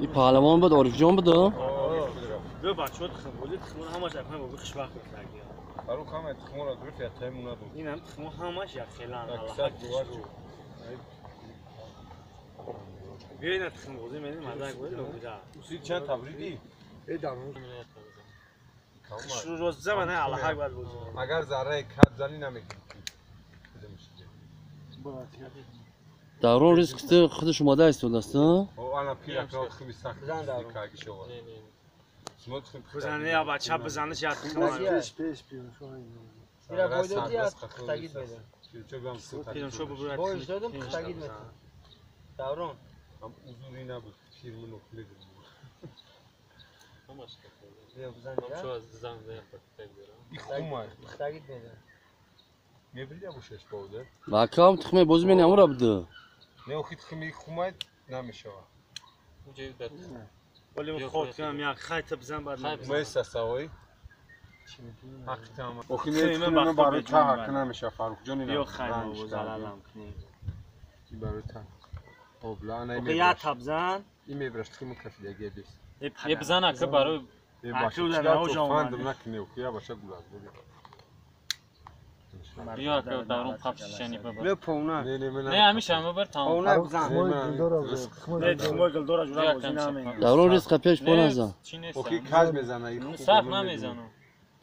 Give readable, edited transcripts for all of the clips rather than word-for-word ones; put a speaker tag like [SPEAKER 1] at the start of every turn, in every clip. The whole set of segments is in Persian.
[SPEAKER 1] این پهلوان بود عارف جان بود.
[SPEAKER 2] بیا بچه‌ها تخم بازی تخمون همش اپم بود خش وقت می‌گیره.
[SPEAKER 3] برو کام تخمون رو درست یاتیم اونا دو.
[SPEAKER 2] اینم تخم همش یک خیلان
[SPEAKER 3] اکثر جوار جو.
[SPEAKER 2] بیا این تخم بازی می‌بینی مزه گوید لوگیدا.
[SPEAKER 3] اصیل چند تبریدی؟
[SPEAKER 4] ای دارم.
[SPEAKER 2] شروع روز زمان الله اکبر بود.
[SPEAKER 3] اگر ذره کات زنی نمی‌کنی.
[SPEAKER 1] دارون ریسک خودش اومده است دست.
[SPEAKER 3] او الان پیرک را خیلی سخت کاری شو. سمت خیلی.
[SPEAKER 2] بزنی یا بچه بزنه چه تخم.
[SPEAKER 4] پیش بیا شو این.
[SPEAKER 5] میرا بایدی از تاگید بده.
[SPEAKER 3] چه بیام سوت.
[SPEAKER 2] پیرم شو ببرد.
[SPEAKER 5] بایش دادم تاگید بده. دارون.
[SPEAKER 3] هم حضوری نبود. پیر منو خلید.
[SPEAKER 5] بیا بزن میرا.
[SPEAKER 6] شو از زن
[SPEAKER 3] خومای.
[SPEAKER 5] تاگید بده.
[SPEAKER 3] میبری ابوشش بوده.
[SPEAKER 1] واکام تخمه بازی من امور بوده.
[SPEAKER 3] نه اخی تخمی خومای نمیشه.
[SPEAKER 6] وجود بده.
[SPEAKER 2] ولی خود کنم یک خیت بزن بعد
[SPEAKER 3] میسه سوای. حق تمام. اخی میتونم برای تا حق نمیشه فاروق جانی.
[SPEAKER 2] بیا خیلی بزنم کنی.
[SPEAKER 3] کی برای تا. اوبلا نه
[SPEAKER 2] اوکی یا تبزن.
[SPEAKER 3] این میبرش تخمی کفی دیگه بیست.
[SPEAKER 6] یه بزنه که برای
[SPEAKER 3] باشه فاند نکنی و کیا باشه گلاب
[SPEAKER 6] بیا که دارون پاپش شنی ببر
[SPEAKER 5] بیا پونا.
[SPEAKER 6] نه همیشه هم ببر تمام
[SPEAKER 5] پونا بزن.
[SPEAKER 2] نه تخم گل دورا جورا بازی نمی.
[SPEAKER 1] دارون ریسک پیش پونازا.
[SPEAKER 3] اوکی کاج میزنه این
[SPEAKER 6] صاف نمیزنه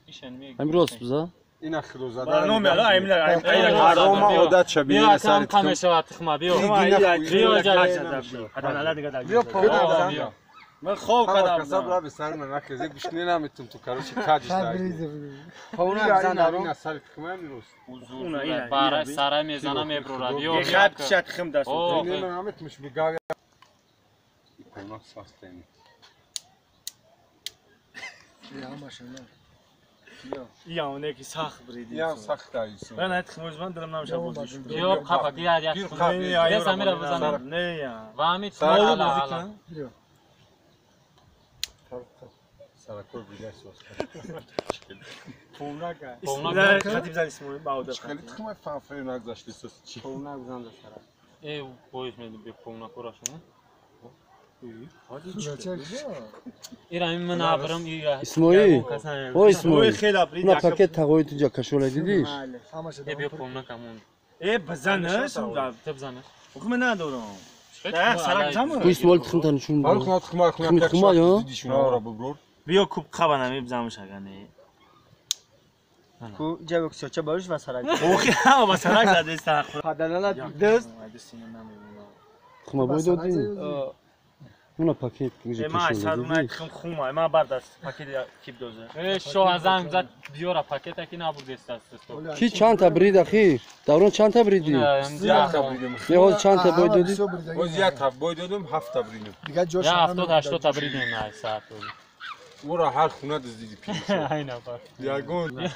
[SPEAKER 6] ایشن میگه
[SPEAKER 1] همین راست بزن.
[SPEAKER 3] این اخرو زدن
[SPEAKER 2] برنامه الان ایمیل
[SPEAKER 3] حرام عادت شبیه
[SPEAKER 6] بیا
[SPEAKER 3] سر
[SPEAKER 6] کم کم شو تخم بیا
[SPEAKER 2] بیا حداقل دیگه
[SPEAKER 3] بیا پونا
[SPEAKER 6] بیا
[SPEAKER 2] من خوب
[SPEAKER 3] کدام
[SPEAKER 2] کردم
[SPEAKER 3] را به سر من نکرد یک گوش نمیتون تو کارش کاجش داری
[SPEAKER 5] پونا بزن
[SPEAKER 3] دارون از سر تخم میروس
[SPEAKER 6] حضور برای سرای میزنه میبرو بیا
[SPEAKER 2] یه خط شد تخم دست
[SPEAKER 3] این نمیت مش بگاوی پونا ساستنی
[SPEAKER 4] یا ماشاءالله.
[SPEAKER 2] یا اونه کی سخت بریدی
[SPEAKER 3] یا سخت ایست
[SPEAKER 2] من تخم من دلم نمیشه بازی
[SPEAKER 6] بیا خفا بیا یک بیا سمیر بزنه
[SPEAKER 2] نه یا
[SPEAKER 6] و همین
[SPEAKER 2] بازی
[SPEAKER 6] تو
[SPEAKER 2] کن
[SPEAKER 3] سرکور بیله سوس
[SPEAKER 2] پونا که
[SPEAKER 6] پونا
[SPEAKER 2] خطیب زن اسمو باود
[SPEAKER 3] خیلی تخم فافری نگذاشتی سوس چی
[SPEAKER 5] پونا بزن دست
[SPEAKER 6] ای بویش می بیا پونا کوراشونه ایران من ابرم
[SPEAKER 1] اسماعیل او اسماعیل
[SPEAKER 2] خیلی برید
[SPEAKER 1] اونا پاکت تقوی تو جا کشوله دیدیش
[SPEAKER 6] ای بیا پونا کمون
[SPEAKER 2] ای بزنه
[SPEAKER 6] تبزنه
[SPEAKER 2] حکم ندارم نه سرک جمع
[SPEAKER 1] تو اسماعیل تخم تنشون
[SPEAKER 3] حالا خودت خمار
[SPEAKER 1] تخم خما یا
[SPEAKER 3] دیشون آورا ببرور
[SPEAKER 2] بیا کوب خبرم بزنمش اگه
[SPEAKER 5] کو جوک سوچه باش و سرک.
[SPEAKER 2] اوکی ها با سرک زده است
[SPEAKER 5] حداقل دست.
[SPEAKER 1] خما باید دادی اونا پاکت که
[SPEAKER 2] ما اصلا اون تخم خوما ما برداشت پاکت کیپ دوزه
[SPEAKER 6] ای شو ازم زد بیورا پاکت کی نبود دست است
[SPEAKER 1] کی چند تا برید اخیر دارون چند تا بریدی
[SPEAKER 3] زیاد تبریدم
[SPEAKER 1] یه ول چند تا باید دادی
[SPEAKER 3] باز زیاد تب باید دادم هفت تبریدم
[SPEAKER 4] دیگه جوش
[SPEAKER 6] یا 70 80 تبریدیم نه ساعت
[SPEAKER 3] ورا هر خونه دزدیدی پیش
[SPEAKER 6] اینا با
[SPEAKER 3] یاگون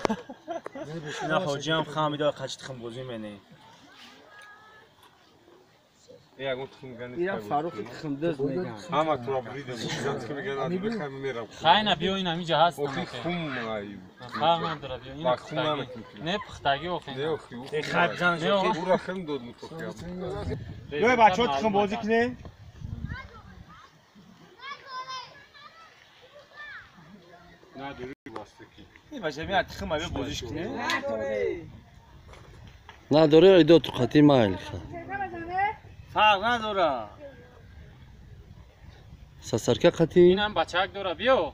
[SPEAKER 2] نه حاجی هم خامیدا قچ تخم بازی منه
[SPEAKER 3] یاگون تخم گنی
[SPEAKER 5] میرا فاروق تخم دست میگن.
[SPEAKER 3] همه تو را بریدم زن که میگن آدم بخوام میرم
[SPEAKER 6] خاینه بیا این همینجا هست
[SPEAKER 3] اوکی خون مایی
[SPEAKER 6] خام نداره بیا این
[SPEAKER 3] خون نمیکنم
[SPEAKER 6] نه پختگی اوکی
[SPEAKER 3] نه اوکی
[SPEAKER 2] ای خط زن
[SPEAKER 3] او را خم داد متوقع
[SPEAKER 2] بیا بچه‌ها تخم بازی کنه
[SPEAKER 3] نه دوری واسه کی
[SPEAKER 2] این بچه میاد تخم بیا بازیش کنه
[SPEAKER 1] نه داره ایدو تو خطی مایل
[SPEAKER 2] فرق نداره
[SPEAKER 1] سسرکه خطی
[SPEAKER 6] اینم بچه‌ک داره بیا